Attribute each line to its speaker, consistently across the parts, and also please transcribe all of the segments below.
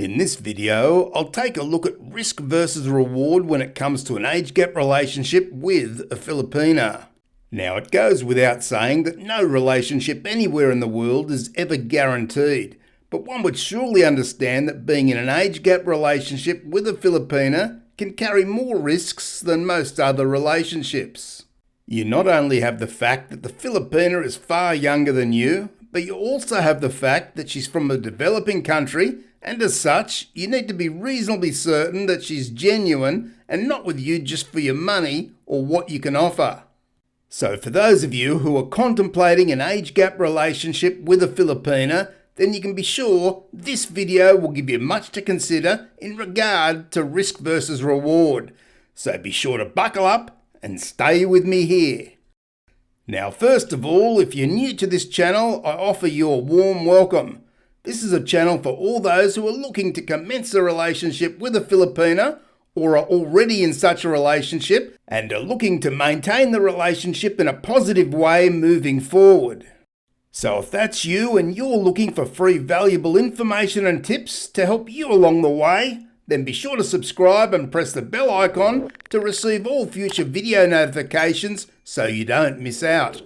Speaker 1: In this video, I'll take a look at risk versus reward when it comes to an age gap relationship with a Filipina. Now, it goes without saying that no relationship anywhere in the world is ever guaranteed, but one would surely understand that being in an age gap relationship with a Filipina can carry more risks than most other relationships. You not only have the fact that the Filipina is far younger than you, but you also have the fact that she's from a developing country, and as such, you need to be reasonably certain that she's genuine and not with you just for your money or what you can offer. So for those of you who are contemplating an age gap relationship with a Filipina, then you can be sure this video will give you much to consider in regard to risk versus reward. So be sure to buckle up and stay with me here. Now, first of all, if you're new to this channel, I offer you a warm welcome. This is a channel for all those who are looking to commence a relationship with a Filipina or are already in such a relationship and are looking to maintain the relationship in a positive way moving forward. So if that's you and you're looking for free valuable information and tips to help you along the way, then be sure to subscribe and press the bell icon to receive all future video notifications so you don't miss out.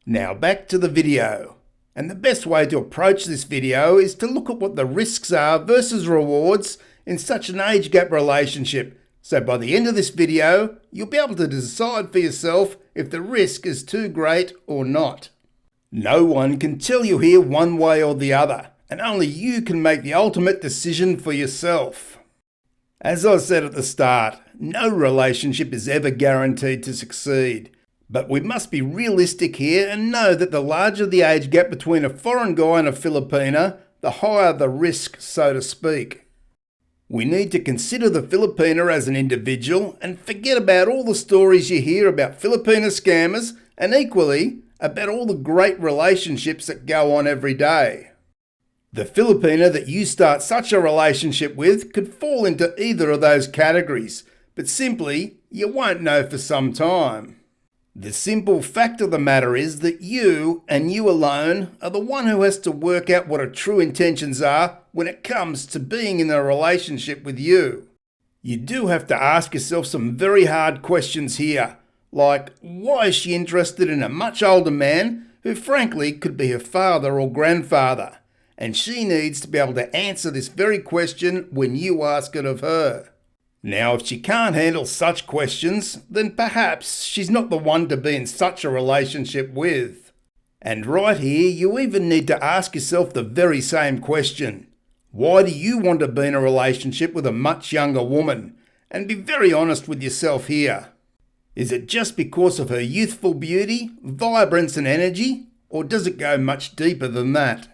Speaker 1: Now back to the video. And the best way to approach this video is to look at what the risks are versus rewards in such an age gap relationship. So by the end of this video, you'll be able to decide for yourself if the risk is too great or not. No one can tell you here one way or the other, and only you can make the ultimate decision for yourself. As I said at the start, no relationship is ever guaranteed to succeed. But we must be realistic here and know that the larger the age gap between a foreign guy and a Filipina, the higher the risk, so to speak. We need to consider the Filipina as an individual and forget about all the stories you hear about Filipina scammers and equally about all the great relationships that go on every day. The Filipina that you start such a relationship with could fall into either of those categories, but simply you won't know for some time. The simple fact of the matter is that you, and you alone, are the one who has to work out what her true intentions are when it comes to being in a relationship with you. You do have to ask yourself some very hard questions here, like why is she interested in a much older man who frankly could be her father or grandfather? And she needs to be able to answer this very question when you ask it of her. Now, if she can't handle such questions, then perhaps she's not the one to be in such a relationship with. And right here, you even need to ask yourself the very same question. Why do you want to be in a relationship with a much younger woman? And be very honest with yourself here. Is it just because of her youthful beauty, vibrance and energy? Or does it go much deeper than that?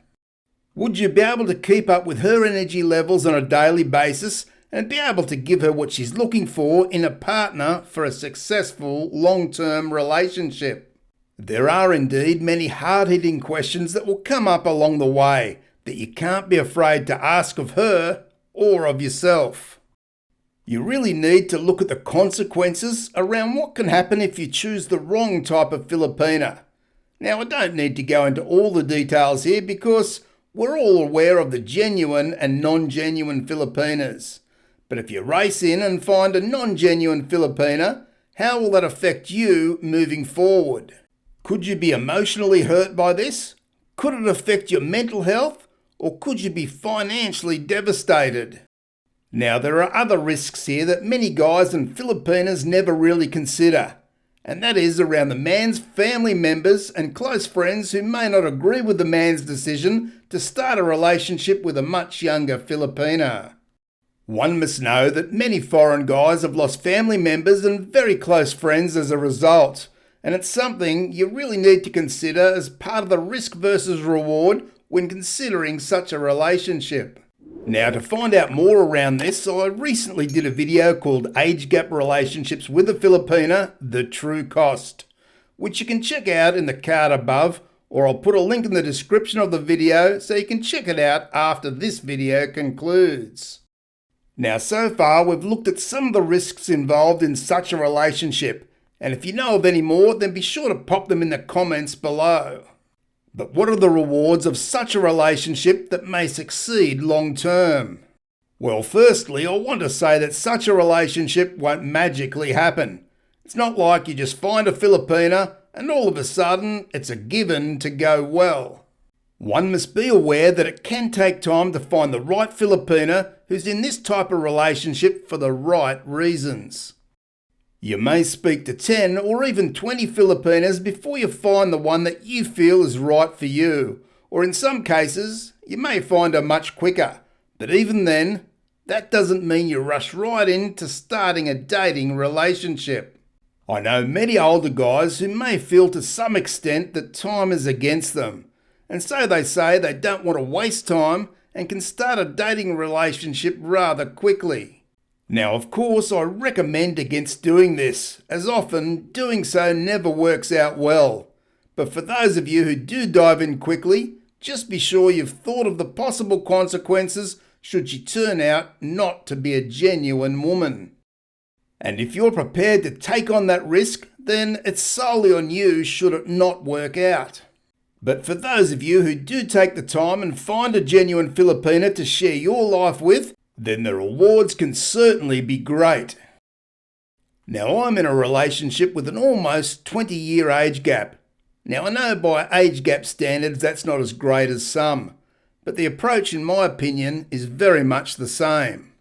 Speaker 1: Would you be able to keep up with her energy levels on a daily basis and be able to give her what she's looking for in a partner for a successful long-term relationship? There are indeed many hard-hitting questions that will come up along the way that you can't be afraid to ask of her or of yourself. You really need to look at the consequences around what can happen if you choose the wrong type of Filipina. Now, I don't need to go into all the details here because we're all aware of the genuine and non-genuine Filipinas. But if you race in and find a non-genuine Filipina, how will that affect you moving forward? Could you be emotionally hurt by this? Could it affect your mental health? Or could you be financially devastated? Now, there are other risks here that many guys and Filipinas never really consider. And that is around the man's family members and close friends who may not agree with the man's decision to start a relationship with a much younger Filipina. One must know that many foreign guys have lost family members and very close friends as a result, and it's something you really need to consider as part of the risk versus reward when considering such a relationship. Now, to find out more around this, I recently did a video called Age Gap Relationships with a Filipina, The True Cost, which you can check out in the card above, or I'll put a link in the description of the video so you can check it out after this video concludes. Now, so far we've looked at some of the risks involved in such a relationship, and if you know of any more, then be sure to pop them in the comments below. But what are the rewards of such a relationship that may succeed long term? Well, firstly, I want to say that such a relationship won't magically happen. It's not like you just find a Filipina and all of a sudden it's a given to go well. One must be aware that it can take time to find the right Filipina who's in this type of relationship for the right reasons. You may speak to 10 or even 20 Filipinas before you find the one that you feel is right for you, or in some cases, you may find her much quicker. But even then, that doesn't mean you rush right into starting a dating relationship. I know many older guys who may feel to some extent that time is against them, and so they say they don't want to waste time and can start a dating relationship rather quickly. Now, of course, I recommend against doing this, as often doing so never works out well. But for those of you who do dive in quickly, just be sure you've thought of the possible consequences should she turn out not to be a genuine woman. And if you're prepared to take on that risk, then it's solely on you should it not work out. But for those of you who do take the time and find a genuine Filipina to share your life with, then the rewards can certainly be great. Now, I'm in a relationship with an almost 20-year age gap. Now, I know by age gap standards that's not as great as some, but the approach, in my opinion, is very much the same.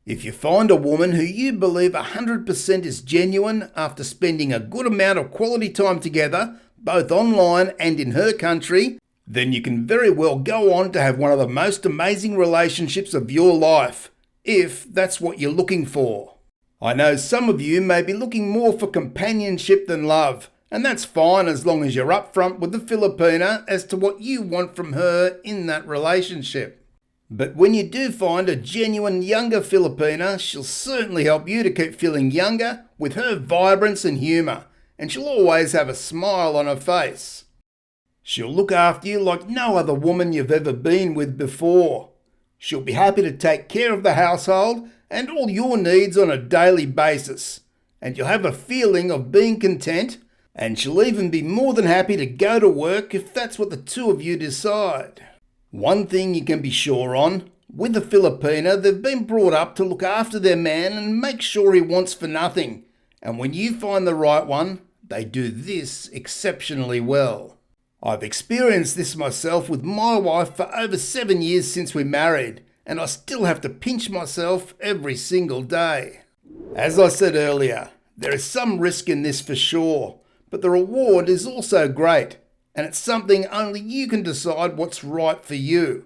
Speaker 1: If you find a woman who you believe 100% is genuine after spending a good amount of quality time together, both online and in her country, then you can very well go on to have one of the most amazing relationships of your life, if that's what you're looking for. I know some of you may be looking more for companionship than love, and that's fine as long as you're upfront with the Filipina as to what you want from her in that relationship. But when you do find a genuine younger Filipina, she'll certainly help you to keep feeling younger with her vibrance and humour, and she'll always have a smile on her face. She'll look after you like no other woman you've ever been with before. She'll be happy to take care of the household and all your needs on a daily basis, and you'll have a feeling of being content, and she'll even be more than happy to go to work if that's what the two of you decide. One thing you can be sure on, with a Filipina, they've been brought up to look after their man and make sure he wants for nothing, and when you find the right one, they do this exceptionally well. I've experienced this myself with my wife for over 7 years since we married, and I still have to pinch myself every single day. As I said earlier, there is some risk in this for sure, but the reward is also great, and it's something only you can decide what's right for you.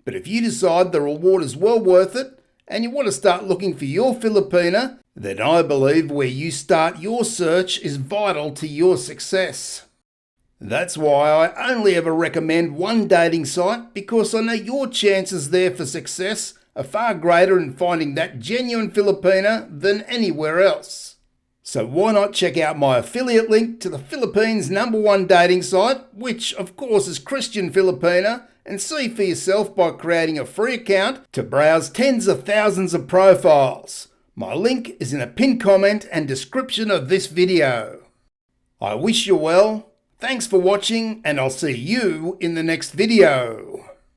Speaker 1: But if you decide the reward is well worth it, and you want to start looking for your Filipina, then I believe where you start your search is vital to your success. That's why I only ever recommend one dating site, because I know your chances there for success are far greater in finding that genuine Filipina than anywhere else. So why not check out my affiliate link to the Philippines' #1 dating site, which of course is Christian Filipina, and see for yourself by creating a free account to browse tens of thousands of profiles. My link is in a pinned comment and description of this video. I wish you well. Thanks for watching, and I'll see you in the next video.